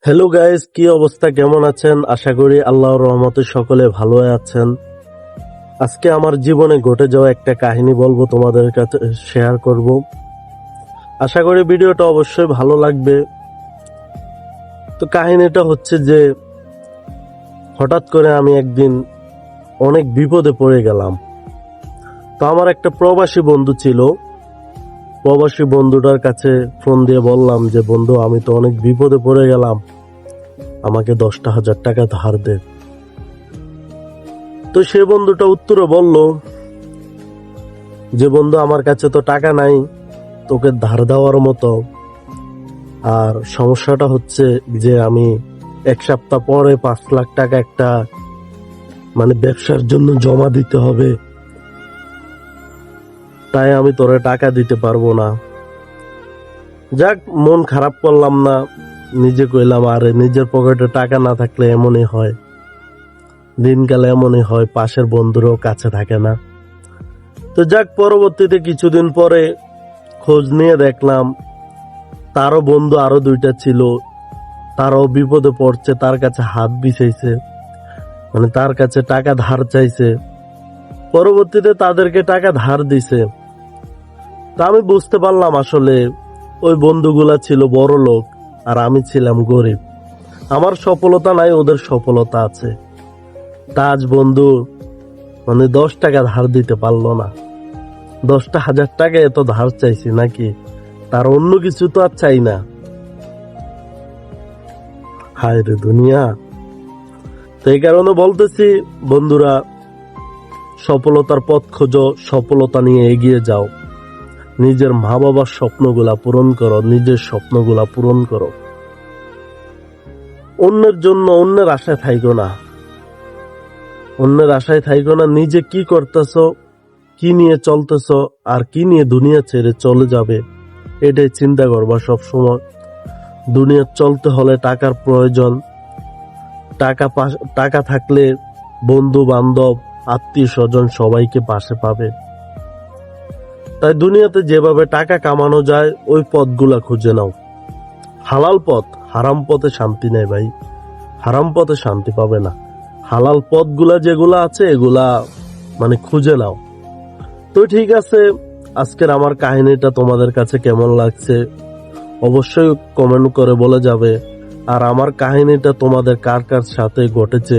Hello guys, কি অবস্থা, কেমন আছেন? আশা করি আল্লাহর রহমতে সকলে ভালো আছেন। আজকে আমার জীবনে ঘটে যাওয়া একটা কাহিনী বলবো, তোমাদের কাছে শেয়ার করব। আশা করি ভিডিওটা অবশ্যই ভালো লাগবে। তো কাহিনীটা হচ্ছে যে হঠাৎ করে আমি একদিন অনেক বিপদে পড়ে গেলাম। তো আমার একটা প্রবাসী বন্ধু ছিল। প্রবাসী বন্ধুটার কাছে ফোন দিয়ে বললাম যে, বন্ধু, আমি তো অনেক বিপদে পড়ে গেলাম, আমাকে 10,000 টাকা ধার দে। তো সে বন্ধুটা উত্তরে বলল যে, বন্ধু, আমার কাছে তো টাকা নাই তোকে ধার দেওয়ার মতো। আর সমস্যাটা হচ্ছে যে আমি 1 সপ্তাহ পরে 5 লাখ টাকা একটা ব্যবসার জন্য জমা দিতে হবে, তাই আমি তোরে টাকা দিতে পারবো না। যাক, মন খারাপ করলাম না, নিজে কইলাম আরে নিজের পকেটে টাকা না থাকলে এমনই হয়, দিনকালে এমনই হয়, পাশের বন্ধুরও কাছে থাকে না। তো যাক, পরবর্তীতে কিছুদিন পরে খোঁজ নিয়ে দেখলাম তারও বন্ধু আরো 2টা ছিল, তারাও বিপদে পড়ছে, তার কাছে হাত বিছাইছে, তার কাছে টাকা ধার চাইছে। পরবর্তীতে তাদেরকে টাকা ধার দিছে। তা আমি বুঝতে পারলাম আসলে ওই বন্ধুগুলা ছিল বড় লোক আর আমি ছিলাম গরিব। আমার সফলতা নাই, ওদের সফলতা আছে। তাজ বন্ধু 10 টাকা ধার দিতে পারলো না। 10,000 টাকা এত ধার চাইছি নাকি, তার অন্য কিছু তো আর চাই না। হায় রে দুনিয়া। তো এই কারণে বলতেছি, বন্ধুরা, সফলতার পথ খোঁজো, সফলতা নিয়ে এগিয়ে যাও, নিজের মা বাবার স্বপ্নগুলা পূরণ করো, নিজের স্বপ্নগুলা পূরণ করো। অন্যের জন্য অন্যের আশায় থাইকো না, অন্যের আশায় থাইকো না। নিজে কি করতেছো, কি নিয়ে চলতেছো, আর কি নিয়ে দুনিয়া ছেড়ে চলে যাবে, এটাই চিন্তা করবা সব সময়। দুনিয়া চলতে হলে টাকার প্রয়োজন। টাকা থাকলে বন্ধু বান্ধব, আত্মীয় স্বজন সবাইকে পাশে পাবে। তাই দুনিয়াতে যেভাবে টাকা কামানো যায় ওই পথগুলা খুঁজে নাও। হালাল পথ, হারাম পথে শান্তি নেই ভাই, হারাম পথে শান্তি পাবে না। হালাল পথগুলা যেগুলা আছে এগুলা খুঁজে নাও। তো ঠিক আছে, আজকের আমার কাহিনীটা তোমাদের কাছে কেমন লাগছে অবশ্যই কমেন্ট করে বলে যাবে। আর আমার কাহিনীটা তোমাদের কার কার সাথে ঘটেছে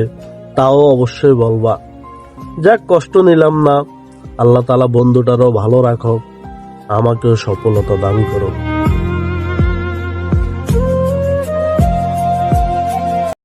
তাও অবশ্যই বলবা। যাক, কষ্ট নিলাম না। আল্লাহ তাআলা বন্ধুটারও ভালো রাখো, আমাকেও সফলতা দান করো।